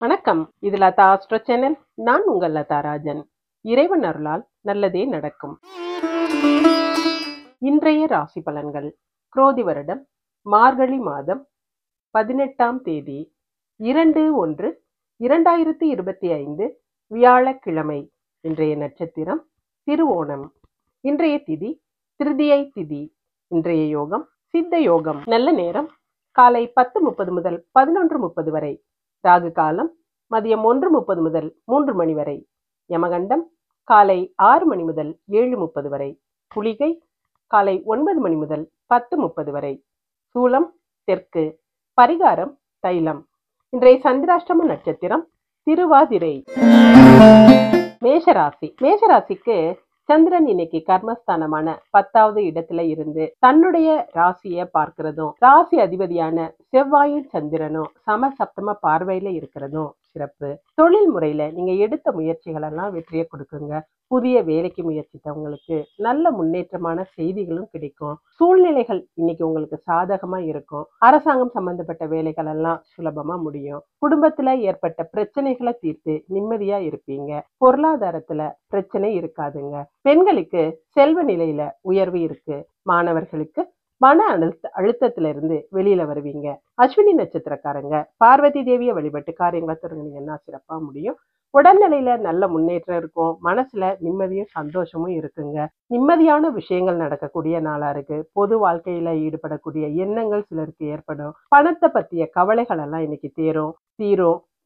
வணக்கம். இது Latha astro channel. நான் உங்கள் லதா ராஜன். இறைவன் அருளால் நல்லதே நடக்கும். இன்றைய ராசி பலன்கள். குரோதி வருடம் மார்கழி மாதம் 18ஆம் தேதி 2/1/2025 வியாழக்கிழமை. இன்றைய நட்சத்திரம் திருவோணம். இன்றைய திதி திருதியை திதி. இன்றைய யோகம் சித்த யோகம். நல்ல நேரம் காலை 10:30 முதல் 11:30 வரை. ராகு காலம் மதியம் 1:30 முதல் 3 மணி வரை. யமகண்டம் காலை 6 மணி முதல் 7:30 வரை. குளிகை காலை 9 மணி முதல் 10:30 வரை. சூலம் தெற்கு. பரிகாரம் தைலம். இன்றைய சந்திராஷ்டம நட்சத்திரம் திருவாதிரை. மேஷராசி. மேஷராசிக்கு சந்திரன் இன்னைக்கு கர்மஸ்தானமான 10வது இடத்துல இருந்து தன்னுடைய ராசியை பார்க்கிறதும், ராசி அதிபதியான செவ்வாயும் சந்திரனும் சமசப்தம பார்வையில இருக்கிறதும் சிறப்பு. தொழில் முறையில நீங்க எடுத்த முயற்சிகள் எல்லாம் வெற்றியை கொடுக்குங்க. புதிய வேலைக்கு முயற்சித்தவங்களுக்கு நல்ல முன்னேற்றமான செய்திகளும் கிடைக்கும். சூழ்நிலைகள் இன்னைக்கு உங்களுக்கு சாதகமா இருக்கும். அரசாங்கம் சம்பந்தப்பட்ட வேலைகள் எல்லாம் சுலபமா முடியும். குடும்பத்துல ஏற்பட்ட பிரச்சனைகளை தீர்த்து நிம்மதியா இருப்பீங்க. பொருளாதாரத்துல பிரச்சனை இருக்காதுங்க. பெண்களுக்கு செல்வ நிலையில உயர்வு இருக்கு. மாணவர்களுக்கு மன அழுத்தத்துல இருந்து வெளியில வருவீங்க. அஸ்வினி நட்சத்திரக்காரங்க பார்வதி தேவிய வழிபட்டு காரியங்களை தொடங்குனீங்கன்னா சிறப்பா முடியும். உடல்நிலையில நல்ல முன்னேற்றம் இருக்கும். மனசுல நிம்மதியும் சந்தோஷமும் இருக்குங்க. நிம்மதியான விஷயங்கள் நடக்கக்கூடிய நாளா இருக்கு. பொது வாழ்க்கையில ஈடுபடக்கூடிய எண்ணங்கள் சிலருக்கு ஏற்படும். பணத்தை பத்திய கவலைகள் எல்லாம் இன்னைக்கு தீரும்.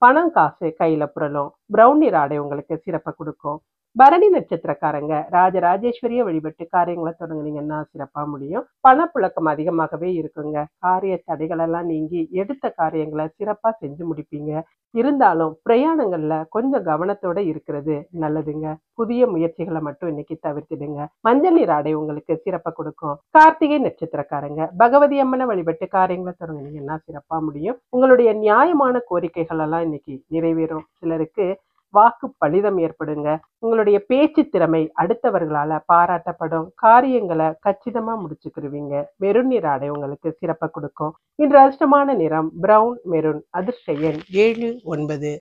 பணம் காசு கையில புரளும். பிரவுன் நிற ஆடை உங்களுக்கு சிறப்பை கொடுக்கும். பரணி நட்சத்திரக்காரங்க ராஜராஜேஸ்வரிய வழிபட்டு காரியங்களை தொடங்குனீங்கன்னா சிறப்பா முடியும். பணப்புழக்கம் அதிகமாகவே இருக்குங்க. காரிய தடைகள் எல்லாம் நீங்கி எடுத்த காரியங்களை சிறப்பா செஞ்சு முடிப்பீங்க. இருந்தாலும் பிரயாணங்கள்ல கொஞ்சம் கவனத்தோட இருக்கிறது நல்லதுங்க. புதிய முயற்சிகளை மட்டும் இன்னைக்கு தவிர்த்துடுங்க. மஞ்சள் நீர் ஆடை உங்களுக்கு சிறப்பை கொடுக்கும். கார்த்திகை நட்சத்திரக்காரங்க பகவதி அம்மனை வழிபட்டு காரியங்களை தொடங்குனீங்கன்னா சிறப்பா முடியும். உங்களுடைய நியாயமான கோரிக்கைகள் எல்லாம் இன்னைக்கு நிறைவேறும். சிலருக்கு வாக்கு பலிதம் ஏற்படுங்க. உங்களுடைய பேச்சு திறமை அடுத்தவர்களால பாராட்டப்படும். காரியங்களை கச்சிதமா முடிச்சுக்கிருவீங்க. மெருன் நிற ஆடை உங்களுக்கு சிறப்பை கொடுக்கும். இன்று அதிர்ஷ்டமான நிறம் பிரவுன் மெரூன். அதிர்ஷ்ட எண் 7 9.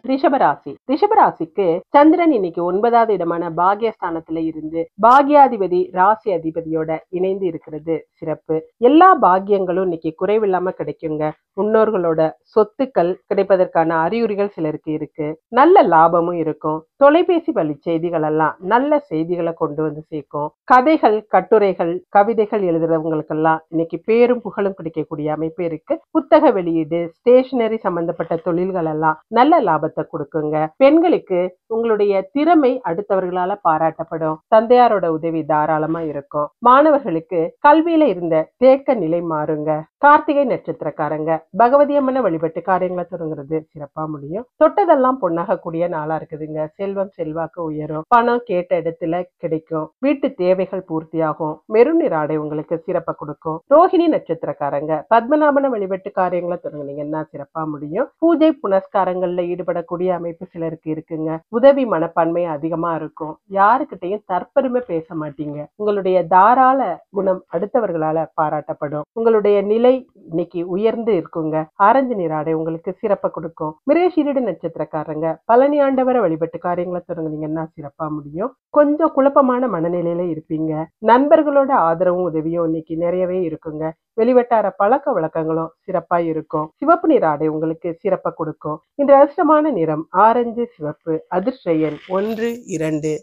ரிஷபராசி. ரிஷபராசிக்கு சந்திரன் இன்னைக்கு 9வது இடமான பாக்யஸ்தானத்துல இருந்து பாக்யாதிபதி ராசி அதிபதியோட இணைந்து இருக்கிறது சிறப்பு. எல்லா பாக்கியங்களும் இன்னைக்கு குறைவில்லாம கிடைக்குங்க. முன்னோர்களோட சொத்துக்கள் கிடைப்பதற்கான அறிகுறிகள் சிலருக்கு இருக்கு. நல்ல லாபமும் இருக்கும். தொலைபேசி வழி செய்திகள் எல்லாம் நல்ல செய்திகளை கொண்டு வந்து சேர்க்கும். கதைகள் கட்டுரைகள் கவிதைகள் எழுதுறவங்களுக்கெல்லாம் இன்னைக்கு பேரும் புகழும் கிடைக்கக்கூடிய அமைப்பு இருக்கு. புத்தக வெளியீடு ஸ்டேஷனரி சம்பந்தப்பட்ட தொழில்கள் எல்லாம் நல்ல லாபத்தை கொடுக்குங்க. பெண்களுக்கு உங்களுடைய திறமை அடுத்தவர்களால பாராட்டப்படும். தந்தையாரோட உதவி தாராளமா இருக்கும். மாணவர்களுக்கு கல்வியில இருந்த தேக்க நிலை மாறுங்க. கார்த்திகை நட்சத்திரக்காரங்க பகவதி அம்மனை வழிபட்டு காரியங்களை தொடங்குறது சிறப்பா முடியும். தொட்டதெல்லாம் பொண்ணாக கூடிய நாளா இருக்குதுங்க. செல்வம் செல்வாக்கு உயரும். பணம் கேட்ட இடத்துல கிடைக்கும். வீட்டு தேவைகள் பூர்த்தியாகும். மெருன் நிற ஆடை உங்களுக்கு சிறப்பை கொடுக்கும். ரோஹிணி நட்சத்திரக்காரங்க பத்மநாபனை வழிபட்டு காரியங்களை தொடங்குனீங்கன்னா சிறப்பா முடியும். பூஜை புனஸ்காரங்கள்ல ஈடுபடக்கூடிய அமைப்பு சிலருக்கு இருக்குங்க. உதவி மனப்பான்மை அதிகமா இருக்கும். யாருக்கிட்டையும் தற்பெருமை பேச மாட்டீங்க. உங்களுடைய தாராள குணம் அடுத்தவர்களால பாராட்டப்படும். உங்களுடைய நிலை இன்னைக்கு உயர்ந்து இருக்குங்க. ஆரஞ்சு நிற ஆடை உங்களுக்கு சிறப்பை கொடுக்கும். மிருகசீரிட நட்சத்திரக்காரங்க பழனி ஆண்டவரை வழிபட்டு காரியங்களை தொடங்குனீங்கன்னா சிறப்பா முடியும். கொஞ்சம் குழப்பமான மனநிலையில இருப்பீங்க. நண்பர்களோட ஆதரவும் உதவியும் இன்னைக்கு நிறையவே இருக்குங்க. வெளிவட்டார பழக்க வழக்கங்களும் சிறப்பா இருக்கும். சிவப்பு நிற ஆடை உங்களுக்கு சிறப்பை கொடுக்கும். இந்த அதிர்ஷ்டமான நிறம் ஆரஞ்சு சிவப்பு. அதிர்ஷ்ட எண் 1 2.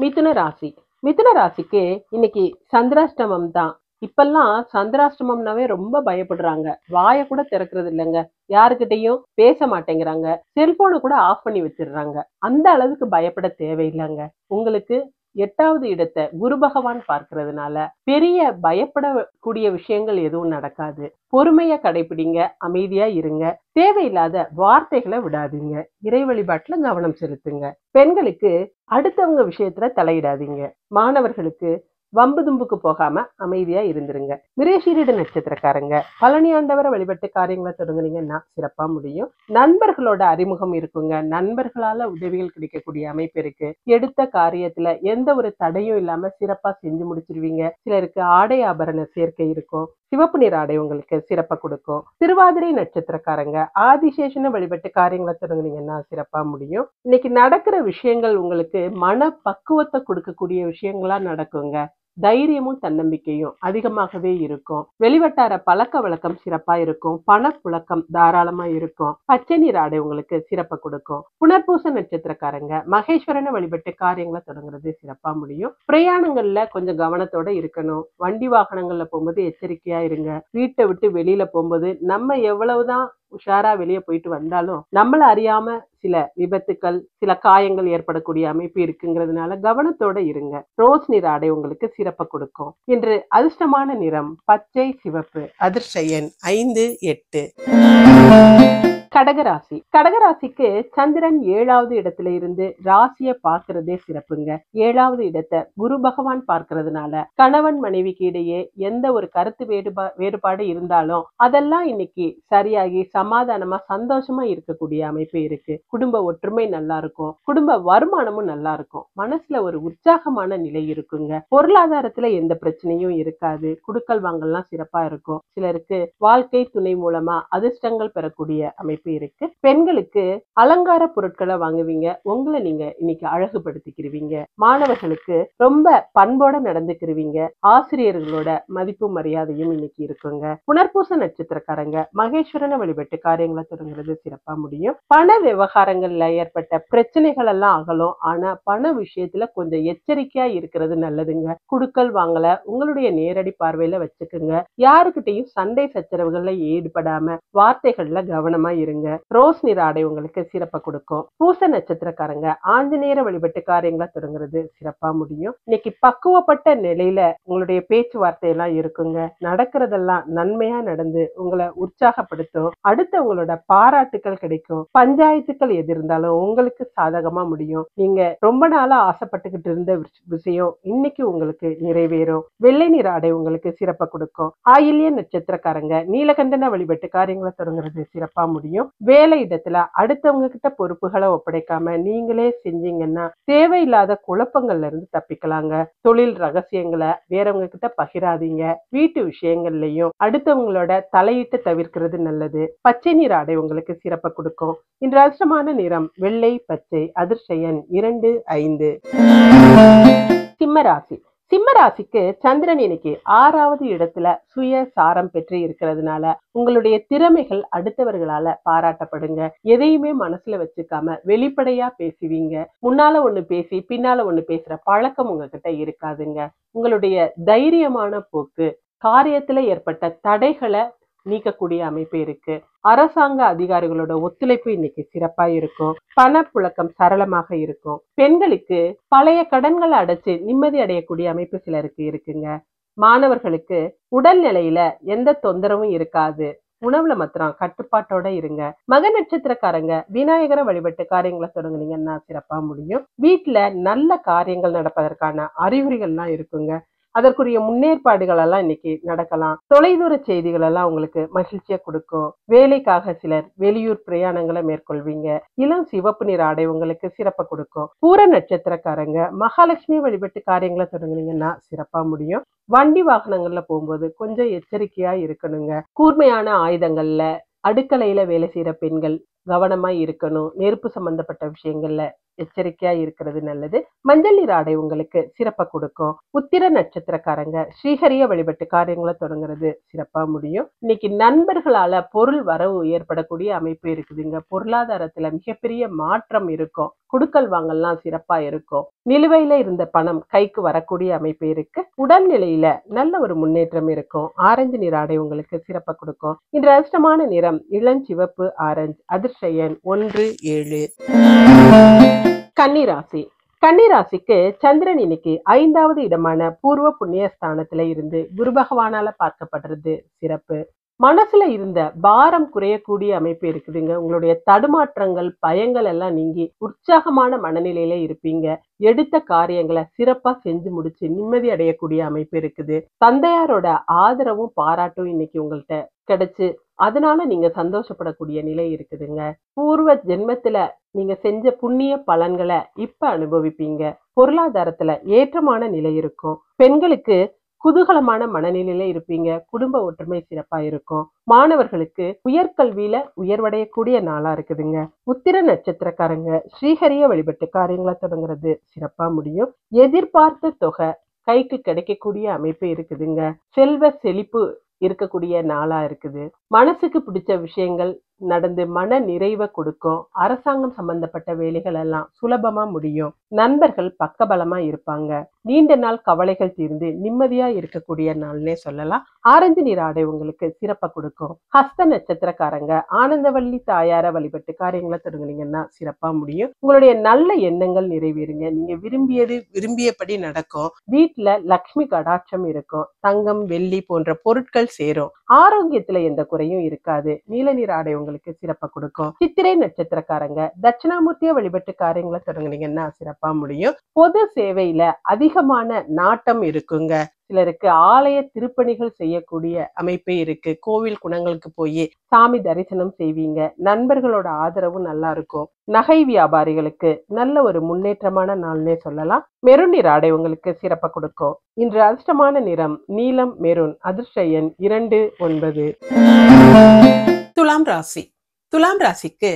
மிதுன ராசி. மிதுன ராசிக்கு இன்னைக்கு சந்திராஷ்டமம் தான். இப்பெல்லாம் சந்திராஷ்டமம்னாவே ரொம்ப பயப்படுறாங்க. வாயை கூட திறக்கிறது இல்லைங்க. யாருக்கிட்டையும் பேச மாட்டேங்கிறாங்க. செல்போனை கூட ஆஃப் பண்ணி வச்சிடுறாங்க. அந்த அளவுக்கு பயப்பட தேவையில்லைங்க. உங்களுக்கு 8வது இடத்தை குரு பகவான் பார்க்கறதுனால பெரிய பயப்படக்கூடிய விஷயங்கள் எதுவும் நடக்காது. பொறுமையா கடைபிடிங்க. அமைதியா இருங்க. தேவையில்லாத வார்த்தைகளை விடாதீங்க. இறை வழிபாட்டுல கவனம் செலுத்துங்க. பெண்களுக்கு அடுத்தவங்க விஷயத்துல தலையிடாதீங்க. மாணவர்களுக்கு வம்பு தும்புக்கு போகாம அமைதியா இருந்துருங்க. மிருகசீரிட நட்சத்திரக்காரங்க பழனி ஆண்டவரை வழிபட்டு காரியங்களை தொடங்குனீங்கன்னா சிறப்பா முடியும். நண்பர்களோட அறிமுகம் இருக்குங்க. நண்பர்களால உதவிகள் கிடைக்கக்கூடிய அமைப்பு இருக்கு. எடுத்த காரியத்துல எந்த ஒரு தடையும் இல்லாம சிறப்பா செஞ்சு முடிச்சிருவீங்க. சிலருக்கு ஆடை ஆபரண சேர்க்கை இருக்கும். சிவப்பு நிற ஆடை உங்களுக்கு சிறப்பா கொடுக்கும். திருவாதிரை நட்சத்திரக்காரங்க ஆதிசேஷனை வழிபட்டு காரியங்களை தொடங்குனீங்கன்னா சிறப்பா முடியும். இன்னைக்கு நடக்கிற விஷயங்கள் உங்களுக்கு மன பக்குவத்தை கொடுக்கக்கூடிய விஷயங்களா நடக்குங்க. தைரியமும் தன்னம்பிக்கையும் அதிகமாகவே இருக்கும். வெளிவட்டார பழக்க வழக்கம் சிறப்பா இருக்கும். பணப்புழக்கம் தாராளமா இருக்கும். பச்சை நீர் ஆடை உங்களுக்கு சிறப்பை கொடுக்கும். புனர்பூச நட்சத்திரக்காரங்க மகேஸ்வரனை வழிபட்டு காரியங்களை தொடங்குறது சிறப்பா முடியும். பிரயாணங்கள்ல கொஞ்சம் கவனத்தோட இருக்கணும். வண்டி வாகனங்கள்ல போகும்போது எச்சரிக்கையா இருங்க. வீட்டை விட்டு வெளியில போகும்போது நம்ம எவ்வளவுதான் உஷாரா வெளியே போயிட்டு வந்தாலும் நம்மள அறியாம சில விபத்துக்கள், சில காயங்கள் ஏற்படக்கூடிய அமைப்பு இருக்குங்கிறதுனால கவனத்தோட இருங்க. ரோஸ் நிற ஆடை உங்களுக்கு சிறப்பை கொடுக்கும். இன்று அதிர்ஷ்டமான நிறம் பச்சை, சிவப்பு. அதிர்ஷ்ட எண் 5, 8. கடகராசி. கடகராசிக்கு சந்திரன் 7வது இடத்துல இருந்து ராசியை பார்க்கிறதே சிறப்புங்க. 7வது இடத்தை குரு பகவான் பார்க்கறதுனால கணவன் மனைவிக்கு இடையே எந்த ஒரு கருத்து வேறுபாடு இருந்தாலும் அதெல்லாம் இன்னைக்கு சரியாகி சமாதானமா சந்தோஷமா இருக்கக்கூடிய அமைப்பு இருக்கு. குடும்ப ஒற்றுமை நல்லா இருக்கும். குடும்ப வருமானமும் நல்லா இருக்கும். மனசுல ஒரு உற்சாகமான நிலை இருக்குங்க. பொருளாதாரத்துல எந்த பிரச்சனையும் இருக்காது. குடுக்கல் வாங்கல்லாம் சிறப்பா இருக்கும். சிலருக்கு வாழ்க்கை துணை மூலமா அதிர்ஷ்டங்கள் பெறக்கூடிய அமைப்பு இருக்கு. பெண்களுக்கு அலங்கார பொருட்களை வாங்குவீங்க. உங்களை நீங்க இன்னைக்கு அழகுபடுத்திக்கிறீங்க. மாணவர்களுக்கு ரொம்ப பண்போட நடந்துக்கிறீங்க. ஆசிரியர்களோட மதிப்பு மரியாதையும் இன்னைக்கு இருக்குங்க. புனர்பூச நட்சத்திரக்காரங்க மகேஸ்வரனை வழிபட்டு காரியங்களை தொடங்குறது சிறப்பா முடியும். பண விவகாரங்கள்ல ஏற்பட்ட பிரச்சனைகள் எல்லாம் அகலும். ஆனா பண விஷயத்துல கொஞ்சம் எச்சரிக்கையா இருக்கிறது நல்லதுங்க. குடுக்கல் வாங்கல உங்களுடைய நேரடி பார்வையில வச்சுக்குங்க. யாருக்கிட்டையும் சண்டை சச்சரவுகள்ல ஈடுபடாம வார்த்தைகள்ல கவனமா இருங்க. ரோஸ் நிற ஆடை உங்களுக்கு சிறப்பை கொடுக்கும். பூச நட்சத்திரக்காரங்க ஆஞ்சநேயரை வழிபட்டு காரியங்களை தொடங்குறது சிறப்பா முடியும். இன்னைக்கு பக்குவப்பட்ட நிலையில உங்களுடைய பேச்சுவார்த்தை எல்லாம் இருக்குங்க. நடக்கிறதெல்லாம் நன்மையா நடந்து உங்களை உற்சாகப்படுத்தும். அடுத்து உங்களோட பாராட்டுக்கள் கிடைக்கும். பஞ்சாயத்துக்கள் எது இருந்தாலும் உங்களுக்கு சாதகமா முடியும். நீங்க ரொம்ப நாளா ஆசைப்பட்டுக்கிட்டு இருந்த விஷயம் இன்னைக்கு உங்களுக்கு நிறைவேறும். வெள்ளை நிற ஆடை உங்களுக்கு சிறப்பை கொடுக்கும். ஆயில்ய நட்சத்திரக்காரங்க நீலகண்டனை வழிபட்டு காரியங்களை தொடங்குறது சிறப்பா முடியும். வேலை இடத்துல அடுத்தவங்க கிட்ட பொறுப்புகளை ஒப்படைக்காம நீங்களே செஞ்சீங்கன்னா தேவையில்லாத குழப்பங்கள்ல இருந்து தப்பிக்கலாங்க. தொழில் ரகசியங்களை வேறவங்க கிட்ட பகிராதீங்க. வீட்டு விஷயங்கள்லயும் அடுத்தவங்களோட தலையிட்டு தவிர்க்கிறது நல்லது. பச்சை நிற ஆடை உங்களுக்கு சிறப்பை கொடுக்கும். இன்று அதிர்ஷ்டமான நிறம் வெள்ளை, பச்சை. அதிர்ஷ்ட எண் 2, 5. சிம்மராசி. சிம்மராசிக்கு சந்திரன் இன்னைக்கு 6வது இடத்துல சுய சாரம் பெற்று இருக்கிறதுனால உங்களுடைய திறமைகள் அடுத்தவர்களால பாராட்டப்படுங்க. எதையுமே மனசுல வச்சுக்காம வெளிப்படையா பேசுவீங்க. முன்னால ஒண்ணு பேசி பின்னால ஒண்ணு பேசுற பழக்கம் உங்ககிட்ட இருக்காதுங்க. உங்களுடைய தைரியமான போக்கு காரியத்துல ஏற்பட்ட தடைகளை நீக்கக்கூடிய அமைப்பு இருக்கு. அரசாங்க அதிகாரிகளோட ஒத்துழைப்பு இன்னைக்கு சிறப்பா இருக்கும். பணப்புழக்கம் சரளமாக இருக்கும். பெண்களுக்கு பழைய கடன்களை அடைச்சு நிம்மதி அடையக்கூடிய அமைப்பு சிலருக்கு இருக்குங்க. மாணவர்களுக்கு உடல்நிலையில எந்த தொந்தரவும் இருக்காது. உணவுல மாத்திரம் கட்டுப்பாட்டோட இருங்க. மக நட்சத்திரக்காரங்க விநாயகரை வழிபட்டு காரியங்களை தொடங்குனீங்கன்னா சிறப்பா முடியும். வீட்டுல நல்ல காரியங்கள் நடப்பதற்கான அறிகுறிகள்லாம் இருக்குங்க. அதற்குரிய முன்னேற்பாடுகள் எல்லாம் இன்னைக்கு நடக்கலாம். தொலைதூர செய்திகள் எல்லாம் உங்களுக்கு மகிழ்ச்சியை கொடுக்கும். வேலைக்காக சிலர் வெளியூர் பிரயாணங்களை மேற்கொள்வீங்க. இளம் சிவப்பு நிற ஆடை உங்களுக்கு சிறப்பை கொடுக்கும். பூர நட்சத்திரக்காரங்க மகாலட்சுமி வழிபட்டு காரியங்களை தொடங்குனீங்கன்னா சிறப்பா முடியும். வண்டி வாகனங்கள்ல போகும்போது கொஞ்சம் எச்சரிக்கையா இருக்கணுங்க. கூர்மையான ஆயுதங்கள்ல அடுக்கலையில வேலை செய்யற பெண்கள் கவனமா இருக்கணும். நெருப்பு சம்பந்தப்பட்ட விஷயங்கள்ல எச்சரிக்கையா இருக்கிறது நல்லது. மஞ்சள் நீர் ஆடை உங்களுக்கு சிறப்பை கொடுக்கும். உத்திர நட்சத்திரக்காரங்க ஸ்ரீஹரிய வழிபட்டு காரியங்களை தொடங்குறது சிறப்பா முடியும். இன்னைக்கு நண்பர்களால பொருள் வரவு ஏற்படக்கூடிய அமைப்பு இருக்குதுங்க. பொருளாதாரத்துல மிகப்பெரிய மாற்றம் இருக்கும். குடுக்கல் வாங்கல்லாம் சிறப்பா இருக்கும். நிலுவையில இருந்த பணம் கைக்கு வரக்கூடிய அமைப்பு இருக்கு. உடல்நிலையில நல்ல ஒரு முன்னேற்றம் இருக்கும். ஆரஞ்சு நிற ஆடை உங்களுக்கு சிறப்பை கொடுக்கும். இன்று அதிர்ஷ்டமான நிறம் இளஞ்சிவப்பு, ஆரஞ்சு. அதிர்ஷ்ட எண் 1, 7. கன்னிராசி. கன்னிராசிக்கு சந்திரன் இன்னைக்கு 5வது இடமான பூர்வ புண்ணிய ஸ்தானத்துல இருந்து குரு பகவானால பார்க்கப்படுறது சிறப்பு. மனசுல இருந்த பாரம் குறையக்கூடிய அமைப்பு இருக்குதுங்க. உங்களுடைய தடுமாற்றங்கள், பயங்கள் எல்லாம் நீங்கி உற்சாகமான மனநிலையில இருப்பீங்க. எடுத்த காரியங்களை சிறப்பா செஞ்சு முடிச்சு நிம்மதி அடையக்கூடிய அமைப்பு இருக்குது. தந்தையாரோட ஆதரவும் பாராட்டும் இன்னைக்கு உங்கள்ட்ட கிடைச்சு அதனால நீங்க சந்தோஷப்படக்கூடிய நிலை இருக்குதுங்க. பூர்வ ஜென்மத்துல நீங்க செஞ்ச புண்ணிய பலன்களை இப்ப அனுபவிப்பீங்க. பொருளாதாரத்துல ஏற்றமான நிலை இருக்கும். பெண்களுக்கு குதூகலமான மனநிலையில இருப்பீங்க. குடும்ப ஒற்றுமை சிறப்பா இருக்கும். மாணவர்களுக்கு உயர்கல்வியில உயர்வடையக்கூடிய நாளா இருக்குதுங்க. உத்திர நட்சத்திரக்காரங்க ஸ்ரீஹரிய வழிபட்டு காரியங்களை தொடங்குறது சிறப்பா முடியும். எதிர்பார்த்த தொகை கைக்கு கிடைக்கக்கூடிய அமைப்பு இருக்குதுங்க. செல்வ செழிப்பு இருக்கக்கூடிய நாளா இருக்குது. மனசுக்கு பிடிச்ச விஷயங்கள் நடந்து மன நிறைவை கொடுக்கும். அரசாங்கம் சம்பந்தப்பட்ட வேலைகள் எல்லாம் சுலபமா முடியும். நண்பர்கள் பக்கபலமா இருப்பாங்க. நீண்ட நாள் கவலைகள் தீர்ந்து நிம்மதியா இருக்கக்கூடிய நாள்னே சொல்லலாம். ஆரஞ்சு நிற ஆடை உங்களுக்கு சிறப்பா கொடுக்கும். ஹஸ்த நட்சத்திரக்காரங்க ஆனந்தவள்ளி தாயார வழிபட்டு காரியங்களை தொடங்குனீங்கன்னா சிறப்பா முடியும். உங்களுடைய நல்ல எண்ணங்கள் நிறைவேறுங்க. நீங்க விரும்பியபடி நடக்கும். வீட்டுல லக்ஷ்மி கடாட்சம் இருக்கும். தங்கம் வெள்ளி போன்ற பொருட்கள் சேரும். ஆரோக்கியத்துல எந்த குறையும் இருக்காது. நீல நிற ஆடை உங்களுக்கு சிறப்பா கொடுக்கும். சித்திரை நட்சத்திரக்காரங்க தட்சிணாமூர்த்திய வழிபட்டு காரியங்களை தொடங்குனீங்கன்னா சிறப்பா முடியும். பொது சேவையில அதிகமான நாட்டம் இருக்குங்க. சிலருக்கு ஆலய திருப்பணிகள் செய்யக்கூடிய அமைப்பே இருக்கு. கோவில் குணங்களுக்கு போய் சாமி தரிசனம் செய்வீங்க. நண்பர்களோட ஆதரவும் நல்லா இருக்கும். நகை வியாபாரிகளுக்கு நல்ல ஒரு முன்னேற்றமான நாள்னே சொல்லலாம். மெரூன் நிற ஆடை உங்களுக்கு சிறப்பா கொடுக்கும். இன்று அதிர்ஷ்டமான நிறம் நீலம் மெரூன். அதிர்ஷ்ட எண் 29. துலாம் ராசி. துலாம் ராசிக்கு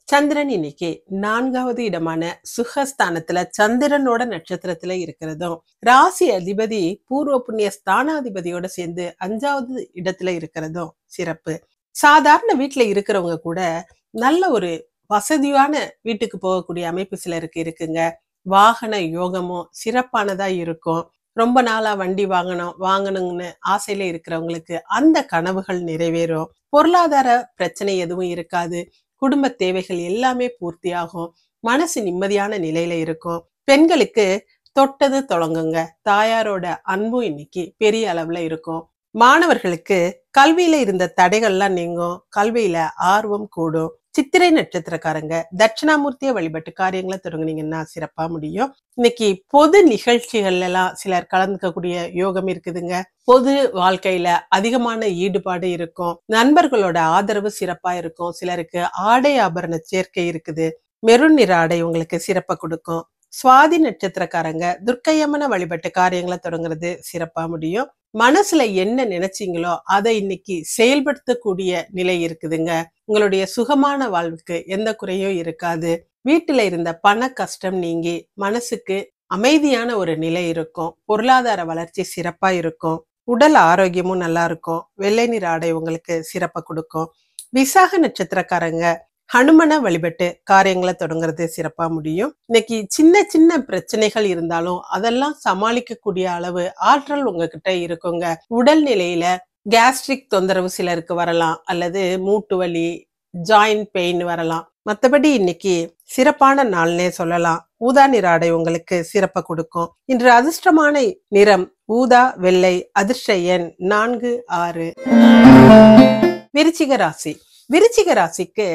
சந்திரன் இன்னைக்கு 4வது இடமான சுகஸ்தானத்துல சந்திரனோட நட்சத்திரத்துல இருக்கிறதும், ராசி அதிபதி பூர்வ புண்ணிய ஸ்தானாதிபதியோட சேர்ந்து 5வது இடத்துல இருக்கிறதும் சிறப்பு. சாதாரண வீட்டுல இருக்கிறவங்க கூட நல்ல ஒரு வசதியான வீட்டுக்கு போகக்கூடிய அமைப்பு சிலருக்கு இருக்குங்க. வாகன யோகமும் சிறப்பானதா இருக்கும். ரொம்ப நாளா வண்டி வாங்கணும்னு ஆசையில இருக்கிறவங்களுக்கு அந்த கனவுகள் நிறைவேறும். பொருளாதார பிரச்சனை எதுவும் இருக்காது. குடும்ப தேவைகள் எல்லாமே பூர்த்தியாகும். மனசு நிம்மதியான நிலையில இருக்கும். பெண்களுக்கு தொட்டது தொடங்குங்க. தாயாரோட அன்பும் இன்னைக்கு பெரிய அளவுல இருக்கும். மாணவர்களுக்கு கல்வியில இருந்த தடைகள்லாம் நீங்கும். கல்வியில ஆர்வம் கூடும். சித்திரை நட்சத்திரக்காரங்க தட்சிணாமூர்த்திய வழிபட்டு காரியங்களை தொடங்குனீங்கன்னா சிறப்பா முடியும். இன்னைக்கு பொது நிகழ்ச்சிகள் எல்லாம் சிலர் கலந்துக்கக்கூடிய யோகம் இருக்குதுங்க. பொது வாழ்க்கையில அதிகமான ஈடுபாடு இருக்கும். நண்பர்களோட ஆதரவு சிறப்பா இருக்கும். சிலருக்கு ஆடை ஆபரண சேர்க்கை இருக்குது. மெரூன் நிற ஆடை உங்களுக்கு சிறப்பா கொடுக்கும். சுவாதி நட்சத்திரக்காரங்க துர்க்கையம்மனை வழிபட்டு காரியங்களை தொடங்குறது சிறப்பா முடியும். மனசுல என்ன நினைச்சீங்களோ அதை இன்னைக்கு செயல்படுத்தக்கூடிய நிலை இருக்குதுங்க. உங்களுடைய சுகமான வாழ்வுக்கு எந்த குறையும் இருக்காது. வீட்டுல இருந்த பண கஷ்டம் நீங்கி மனசுக்கு அமைதியான ஒரு நிலை இருக்கும். பொருளாதார வளர்ச்சி சிறப்பா இருக்கும். உடல் ஆரோக்கியமும் நல்லா இருக்கும். வெள்ளை நிற ஆடை உங்களுக்கு சிறப்பா கொடுக்கும். விசாக நட்சத்திரக்காரங்க ஹனுமனை வழிபட்டு காரியங்களை தொடங்குறது சிறப்பா முடியும். இன்னைக்கு சின்ன சின்ன பிரச்சனைகள் இருந்தாலும் அதெல்லாம் சமாளிக்கக்கூடிய அளவு ஆற்றல் உங்ககிட்ட இருக்குங்க. உடல் நிலையில கேஸ்ட்ரிக் தொந்தரவு சிலருக்கு வரலாம், அல்லது மூட்டு வலி, ஜாயிண்ட் பெயின் வரலாம். மற்றபடி இன்னைக்கு சிறப்பான நாள்னே சொல்லலாம். ஊதா நிற ஆடை உங்களுக்கு சிறப்பா கொடுக்கும். இன்று அதிர்ஷ்டமான நிறம் ஊதா வெள்ளை. அதிர்ஷ்ட எண் 4, 6. விருச்சிக ராசி. விருச்சிக ராசிக்கு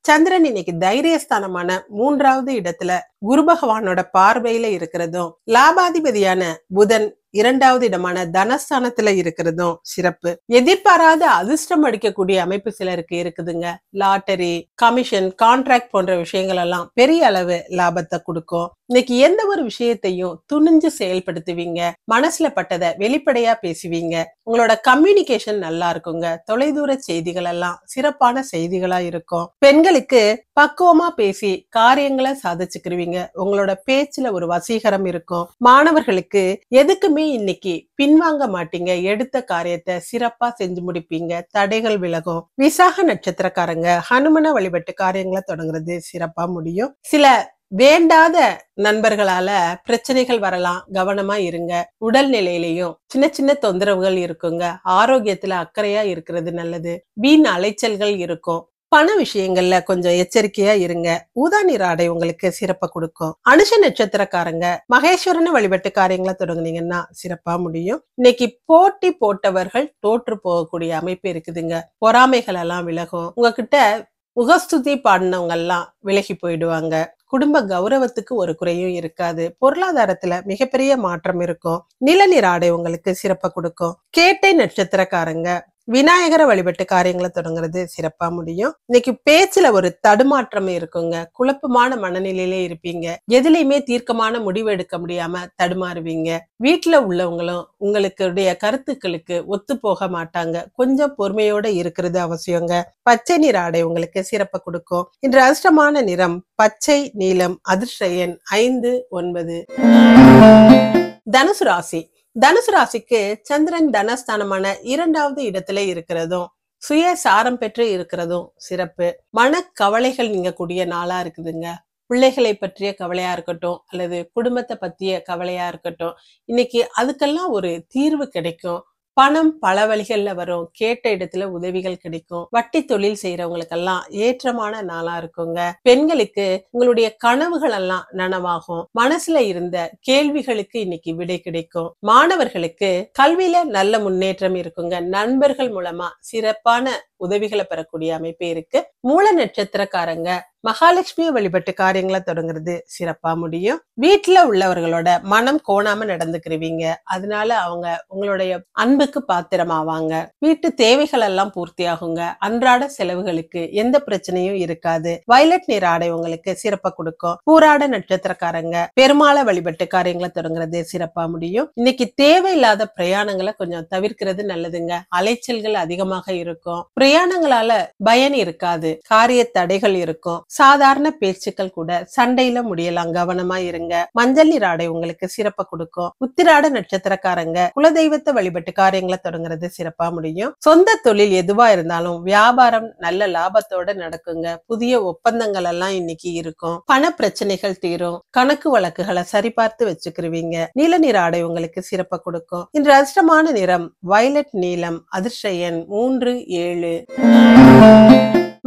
சந்திரன் இன்னைக்கு தைரியஸ்தானமான 3வது இடத்துல குரு பகவானோட பார்வையில இருக்கிறதும், லாபாதிபதியான புதன் 2வது இடமான தனஸ்தானத்துல இருக்கிறதும் சிறப்பு. எதிர்பாராத அதிர்ஷ்டம் அடிக்கக்கூடிய அமைப்பு சிலருக்கு இருக்குதுங்க. லாட்டரி, கமிஷன், கான்ட்ராக்ட் போன்ற விஷயங்கள் எல்லாம் பெரிய அளவு லாபத்தை கொடுக்கும். இன்னைக்கு எந்த ஒரு விஷயத்தையும் துணிஞ்சு செயல்படுத்துவீங்க. மனசுல பட்டதை வெளிப்படையா பேசுவீங்க. உங்களோட கம்யூனிகேஷன் நல்லா இருக்குங்க. தொலைதூர செய்திகள் எல்லாம் சிறப்பான செய்திகளா இருக்கும். பெண்களுக்கு பக்குவமா பேசி காரியங்களை சாதிச்சுக்கிருவீங்க. உங்களோட பேச்சுல ஒரு வசீகரம் இருக்கும். மாணவர்களுக்கு எதுக்குமே இன்னைக்கு பின்வாங்க மாட்டீங்க. எடுத்த காரியத்தை சிறப்பா செஞ்சு முடிப்பீங்க. தடைகள் விலகும். விசாக நட்சத்திரக்காரங்க ஹனுமனை வழிபட்டு காரியங்களை தொடங்குறது சிறப்பா முடியும். சில வேண்டாத நண்பர்களால பிரச்சனைகள் வரலாம். கவனமா இருங்க. உடல் நிலையிலையும் சின்ன சின்ன தொந்தரவுகள் இருக்குங்க. ஆரோக்கியத்துல அக்கறையா இருக்கிறது நல்லது. வீண் அலைச்சல்கள் இருக்கும். பண விஷயங்கள்ல கொஞ்சம் எச்சரிக்கையா இருங்க. ஊதா நிற ஆடை உங்களுக்கு சிறப்பை கொடுக்கும். அனுஷ நட்சத்திரக்காரங்க மகேஸ்வரனை வழிபட்டு காரியங்களை தொடங்குனீங்கன்னா சிறப்பா முடியும். இன்னைக்கு போட்டி போட்டவர்கள் தோற்று போகக்கூடிய அமைப்பு இருக்குதுங்க. பொறாமைகள் எல்லாம் விலகும். உங்ககிட்ட முகஸ்துதி பாடினவங்க எல்லாம் விலகி போயிடுவாங்க. குடும்ப கௌரவத்துக்கு ஒரு குறையும் இருக்காது. பொருளாதாரத்துல மிகப்பெரிய மாற்றம் இருக்கும். நில நீர் ஆடை உங்களுக்கு சிறப்பை கொடுக்கும். கேட்டை நட்சத்திரக்காரங்க விநாயகரை வழிபட்டு காரியங்களை தொடங்குறது சிறப்பா முடியும். இன்னைக்கு பேச்சுல ஒரு தடுமாற்றம் இருக்குங்க. குழப்பமான மனநிலையிலே இருப்பீங்க. எதுலையுமே தீர்க்கமான முடிவு எடுக்க முடியாம தடுமாறுவீங்க. வீட்டுல உள்ளவங்களும் உங்களுடைய கருத்துக்களுக்கு ஒத்து போக மாட்டாங்க. கொஞ்சம் பொறுமையோட இருக்கிறது அவசியங்க. பச்சை நிற ஆடை உங்களுக்கு சிறப்பை கொடுக்கும். இன்று அதிர்ஷ்டமான நிறம் பச்சை, நீலம். அதிர்ஷ்ட எண் 5, 9. தனுசு ராசி. தனுசு ராசிக்கு சந்திரன் தனஸ்தானமான 2வது இடத்துல இருக்கிறதும் சுய சாரம் பெற்று இருக்கிறதும் சிறப்பு. மனக்கவலைகள் நீங்க கூடிய நாளா இருக்குதுங்க. பிள்ளைகளை பற்றிய கவலையா இருக்கட்டும் அல்லது குடும்பத்தை பத்திய கவலையா இருக்கட்டும், இன்னைக்கு அதுக்கெல்லாம் ஒரு தீர்வு கிடைக்கும். பணம் பல வழிகள்ல வரும். கேட்ட இடத்துல உதவிகள் கிடைக்கும். வட்டி தொழில் செய்யறவங்களுக்கெல்லாம் ஏற்றமான நாளா இருக்குங்க. பெண்களுக்கு உங்களுடைய கனவுகள் எல்லாம் நனவாகும். மனசுல இருந்த கேள்விகளுக்கு இன்னைக்கு விடை கிடைக்கும். மாணவர்களுக்கு கல்வியில நல்ல முன்னேற்றம் இருக்குங்க. நண்பர்கள் மூலமா சிறப்பான உதவிகளை பெறக்கூடிய அமைப்பு இருக்கு. மூல நட்சத்திரக்காரங்க மகாலட்சுமியை வழிபட்டு காரியங்களை தொடங்குறது சிறப்பா முடியும். வீட்டுல உள்ளவர்களோட மனம் கோணாம நடந்துக்கிறவீங்க. அதனால அவங்க உங்களுடைய அன்புக்கு பாத்திரமாவாங்க. வீட்டு தேவைகள் எல்லாம் பூர்த்தி ஆகுங்க. அன்றாட செலவுகளுக்கு எந்த பிரச்சனையும் இருக்காது. வயலட் நிற ஆடை உங்களுக்கு சிறப்பா கொடுக்கும். பூராட நட்சத்திரக்காரங்க பெருமாளை வழிபட்டு காரியங்களை தொடங்குறது சிறப்பா முடியும். இன்னைக்கு தேவையில்லாத பிரயாணங்களை கொஞ்சம் தவிர்க்கிறது நல்லதுங்க. அலைச்சல்கள் அதிகமாக இருக்கும். பிரயாணங்களால பயன் இருக்காது. காரிய தடைகள் இருக்கும். சாதாரண பேச்சுக்கள் கூட சண்டையில முடியலாம். கவனமா இருங்க. மஞ்சள் நீர் ஆடை உங்களுக்கு சிறப்பை கொடுக்கும். உத்திராட நட்சத்திரக்காரங்க குலதெய்வத்தை வழிபட்டு காரியங்களை தொடங்குறது சிறப்பா முடியும். சொந்த தொழில் எதுவா இருந்தாலும் வியாபாரம் நல்ல லாபத்தோட நடக்குங்க. புதிய ஒப்பந்தங்கள் எல்லாம் இன்னைக்கு இருக்கும். பண பிரச்சனைகள் தீரும். கணக்கு வழக்குகளை சரிபார்த்து வச்சுக்கிருவீங்க. நீல நிற ஆடை உங்களுக்கு சிறப்பை கொடுக்கும். இன்று அதிர்ஷ்டமான நிறம் வயலட், நீலம். அதிர்ஷ்ட எண் 3, 7.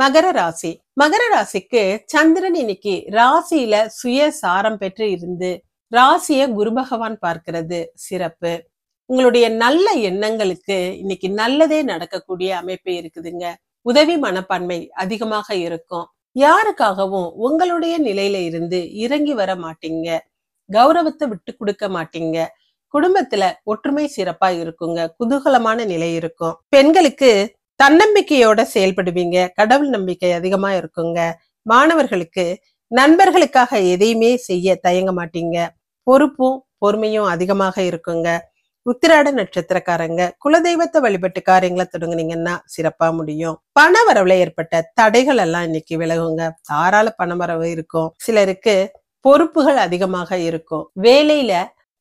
மகர ராசி. மகர ராசிக்கு சந்திரன் இன்னைக்கு ராசியில சுய சாரம் பெற்று இருந்து ராசிய குரு பகவான் பார்க்கிறது சிறப்பு. உங்களுடைய நல்ல எண்ணங்களுக்கு இன்னைக்கு நல்லதே நடக்கக்கூடிய அமைப்பு இருக்குதுங்க. உதவி மனப்பான்மை அதிகமாக இருக்கும். யாருக்காகவும் உங்களுடைய நிலையில இருந்து இறங்கி வர மாட்டீங்க. கௌரவத்தை விட்டு கொடுக்க மாட்டீங்க. குடும்பத்துல ஒற்றுமை சிறப்பா இருக்குங்க. குதூகலமான நிலை இருக்கும். பெண்களுக்கு தன்னம்பிக்கையோட செயல்படுவீங்க. கடவுள் நம்பிக்கை அதிகமா இருக்குங்க. மாணவர்களுக்கு நண்பர்களுக்காக எதையுமே செய்ய தயங்க மாட்டீங்க. பொறுப்பும் பொறுமையும் அதிகமாக இருக்குங்க. உத்திராட நட்சத்திரக்காரங்க குலதெய்வத்தை வழிபட்டு காரியங்களை தொடங்குனீங்கன்னா சிறப்பா முடியும். பண வரவுல ஏற்பட்ட தடைகள் எல்லாம் இன்னைக்கு விலகுங்க. தாராள பணவரவு இருக்கும். சிலருக்கு பொறுப்புகள் அதிகமாக இருக்கும். வேலையில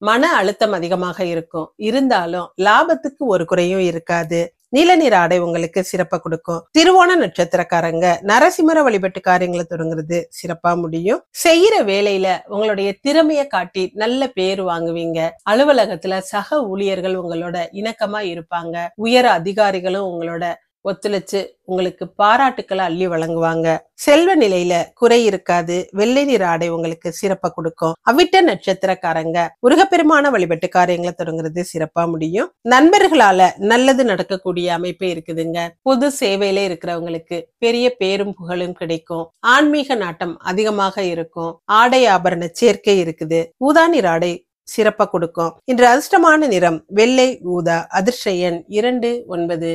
மன அழுத்தம் அதிகமாக இருக்கும். இருந்தாலும் லாபத்துக்கு ஒரு குறையும் இருக்காது. நீல நிற ஆடை உங்களுக்கு சிறப்பா கொடுக்கும். திருவோண நட்சத்திரக்காரங்க நரசிம்மரை வழிபட்டு காரியங்களை தொடங்குறது சிறப்பா முடியும். செய்யற வேலையில உங்களுடைய திறமைய காட்டி நல்ல பேர் வாங்குவீங்க. அலுவலகத்துல சக ஊழியர்கள் உங்களோட இணக்கமா இருப்பாங்க. உயர் அதிகாரிகளும் உங்களோட ஒத்துழைச்சு உங்களுக்கு பாராட்டுக்களை அள்ளி வழங்குவாங்க. செல்வ நிலையில குறை இருக்காது. வெள்ளை நிற ஆடை உங்களுக்கு சிறப்பா கொடுக்கும். அவிட்ட நட்சத்திரக்காரங்க முருகப்பெருமான வழிபட்டு காரியங்களை தொடங்குறது சிறப்பா முடியும். நண்பர்களால நல்லது நடக்கக்கூடிய அமைப்பு இருக்குதுங்க. பொது சேவையில இருக்கிறவங்களுக்கு பெரிய பேரும் புகழும் கிடைக்கும். ஆன்மீக நாட்டம் அதிகமாக இருக்கும். ஆடை ஆபரண சேர்க்கை இருக்குது. ஊதா நிற ஆடை சிறப்பா கொடுக்கும். இன்று அதிர்ஷ்டமான நிறம் வெள்ளை, ஊதா. அதிர்ஷ்ட எண் 2, 9.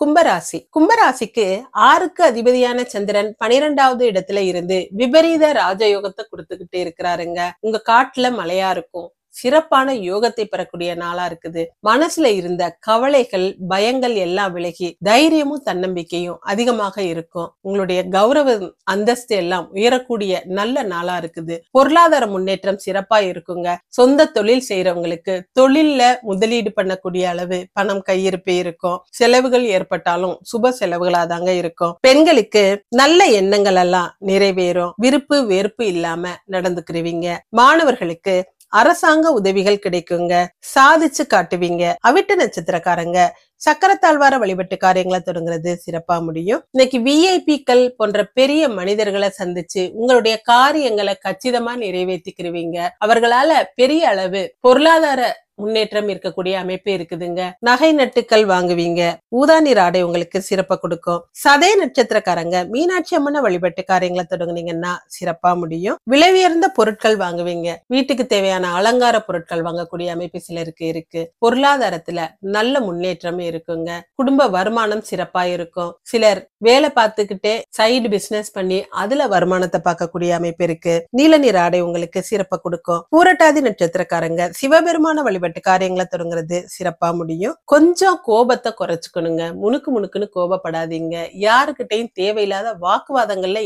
கும்பராசி. கும்பராசிக்கு 6க்கு அதிபதியான சந்திரன் 12வது இடத்துல இருந்து விபரீத ராஜயோகத்தை கொடுத்துக்கிட்டு இருக்கிறாருங்க. உங்க காட்டுல மழையா இருக்கும். சிறப்பான யோகத்தை பெறக்கூடிய நாளா இருக்குது. மனசுல இருந்த கவலைகள், பயங்கள் எல்லாம் விலகி தைரியமும் தன்னம்பிக்கையும் அதிகமாக இருக்கும். உங்களுடைய கௌரவ அந்தஸ்து எல்லாம் உயரக்கூடிய நல்ல நாளா இருக்குது. பொருளாதார முன்னேற்றம் சிறப்பா இருக்குங்க. சொந்த தொழில் செய்யறவங்களுக்கு தொழில்ல முதலீடு பண்ணக்கூடிய அளவு பணம் கையிருப்பே இருக்கும். செலவுகள் ஏற்பட்டாலும் சுப செலவுகளா தாங்க இருக்கும். பெண்களுக்கு நல்ல எண்ணங்கள் எல்லாம் நிறைவேறும். விருப்பு வெறுப்பு இல்லாம நடந்துக்கிறவீங்க. மாணவர்களுக்கு அரசாங்க உதவிகள் கிடைக்குங்க. சாதிச்சு காட்டுவீங்க. அவிட்ட நட்சத்திரக்காரங்க சக்கரத்தாழ்வார வழிபட்டு காரியங்களை தொடங்குறது சிறப்பா முடியும். இன்னைக்கு விஐபிக்கள் போன்ற பெரிய மனிதர்களை சந்திச்சு உங்களுடைய காரியங்களை கச்சிதமா நிறைவேற்றிக்கிருவீங்க. அவர்களால பெரிய அளவு பொருளாதார முன்னேற்றம் இருக்கக்கூடிய அமைப்பு இருக்குதுங்க. நகை நட்டுக்கள் வாங்குவீங்க. ஊதா நிற ஆடை உங்களுக்கு சிறப்பா கொடுக்கும். சதய நட்சத்திரக்காரங்க மீனாட்சி அம்மனை வழிபட்டு காரியங்களை தொடங்குனீங்கன்னா சிறப்பா முடியும். விலை உயர்ந்த பொருட்கள் வாங்குவீங்க. வீட்டுக்கு தேவையான அலங்கார பொருட்கள் வாங்கக்கூடிய அமைப்பு சிலருக்கு இருக்கு. பொருளாதாரத்துல நல்ல முன்னேற்றம் இருக்குங்க. குடும்ப வருமானம் சிறப்பா இருக்கும். சிலர் வேலை பார்த்துக்கிட்டே சைடு பிசினஸ் பண்ணி அதுல வருமானத்தை பார்க்கக்கூடிய அமைப்பு இருக்கு. நீல நிற ஆடை உங்களுக்கு சிறப்பா கொடுக்கும். பூரட்டாதி நட்சத்திரக்காரங்க சிவபெருமான வழிபட்டு காரியங்களை தொடங்குறது சிறப்பா முடியும். கொஞ்சம் கோபத்தை குறைச்சுக்கணுங்க. முணுக்குன்னு கோபப்படாதீங்க. யாருக்கிட்டையும் தேவையில்லாத வாக்குவாதங்கள்ல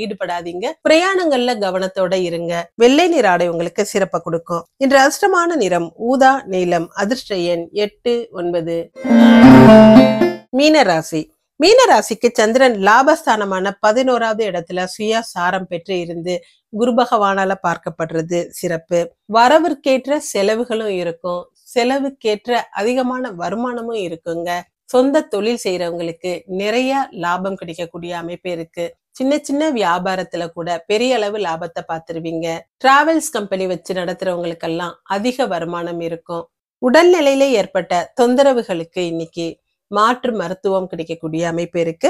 ஈடுபடாதீங்க. பிரயாணங்கள்ல கவனத்தோட இருங்க. வெள்ளை நிற ஆடை உங்களுக்கு சிறப்பா கொடுக்கும். இன்று அதிர்ஷ்டமான நிறம் ஊதா, நீலம். அதிர்ஷ்ட எண் 8, 9. மீனராசி. மீனராசிக்கு சந்திரன் லாபஸ்தானமான 11வது இடத்துல சுய சாரம் பெற்று இருந்து குரு பகவானால பார்க்கப்படுறது சிறப்பு. வரவிற்கேற்ற செலவுகளும் இருக்கும். செலவுக்கேற்ற அதிகமான வருமானமும் இருக்குங்க. சொந்த தொழில் செய்யறவங்களுக்கு நிறைய லாபம் கிடைக்கக்கூடிய அமைப்பு இருக்கு. சின்ன சின்ன வியாபாரத்துல கூட பெரிய அளவு லாபத்தை பார்த்துருவீங்க. டிராவல்ஸ் கம்பெனி வச்சு நடத்துறவங்களுக்கெல்லாம் அதிக வருமானம் இருக்கும். உடல்நிலையில ஏற்பட்ட தொந்தரவுகளுக்கு இன்னைக்கு மாற்று மருத்துவம் கிடைக்கக்கூடிய அமைப்பு இருக்கு.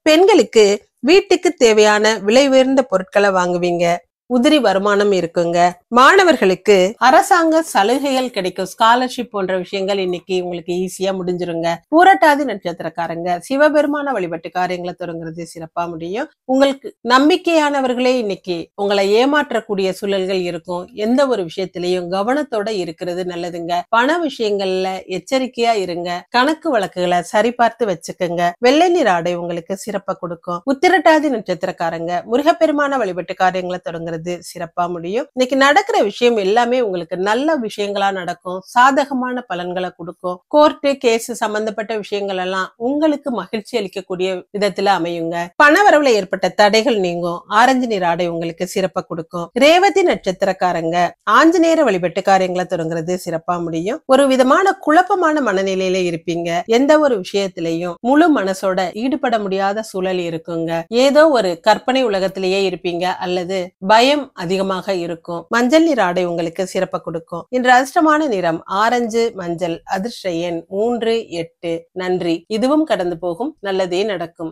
பெண்களுக்கு வீட்டுக்கு தேவையான விலை உயர்ந்த பொருட்களை வாங்குவீங்க. உதிரி வருமானம் இருக்குங்க. மாணவர்களுக்கு அரசாங்க சலுகைகள் கிடைக்கும். ஸ்காலர்ஷிப் போன்ற விஷயங்கள் இன்னைக்கு உங்களுக்கு ஈஸியா முடிஞ்சிருங்க. பூரட்டாதி நட்சத்திரக்காரங்க சிவபெருமான வழிபட்டு காரியங்களை தொடங்குறது சிறப்பா முடியும். உங்களுக்கு நம்பிக்கையானவர்களே இன்னைக்கு உங்களை ஏமாற்றக்கூடிய சூழல்கள் இருக்கும். எந்த ஒரு விஷயத்திலையும் கவனத்தோட இருக்கிறது நல்லதுங்க. பண விஷயங்கள்ல எச்சரிக்கையா இருங்க. கணக்கு வழக்குகளை சரிபார்த்து வச்சுக்கோங்க. வெள்ளை நிற ஆடை உங்களுக்கு சிறப்பா கொடுக்கும். உத்திரட்டாதி நட்சத்திரக்காரங்க முருகப்பெருமான வழிபட்டு காரியங்களை தொடங்குறது சிறப்பா முடியும். இன்னைக்கு நடக்கிற விஷயம் எல்லாமே உங்களுக்கு நல்ல விஷயங்களா நடக்கும். சாதகமான பலன்களை கொடுக்கும். கோர்ட்டு கேஸ் சம்பந்தப்பட்ட விஷயங்கள் எல்லாம் உங்களுக்கு மகிழ்ச்சி அளிக்கக்கூடிய விதத்துல அமையுங்க. பணவரவுல ஏற்பட்ட தடைகள் நீங்கும். ஆரஞ்சு நிற ஆடை உங்களுக்கு சிறப்பா கொடுக்கும். ரேவதி நட்சத்திரக்காரங்க ஆஞ்சநேயர வழிபட்டு காரியங்களை தொடங்குறது சிறப்பா முடியும். ஒரு விதமான குழப்பமான மனநிலையில இருப்பீங்க. எந்த ஒரு விஷயத்திலையும் முழு மனசோட ஈடுபட முடியாத சூழல் இருக்குங்க. ஏதோ ஒரு கற்பனை உலகத்திலேயே இருப்பீங்க அல்லது பயம் அதிகமாக இருக்கும். மஞ்சள் நிற ஆடை உங்களுக்கு சிறப்பா கொடுக்கும். இன்று அதிர்ஷ்டமான நிறம் ஆரஞ்சு, மஞ்சள். அதிர்ஷ்ட எண் 3, 8. நன்றி. இதுவும் கடந்து போகும். நல்லதே நடக்கும்.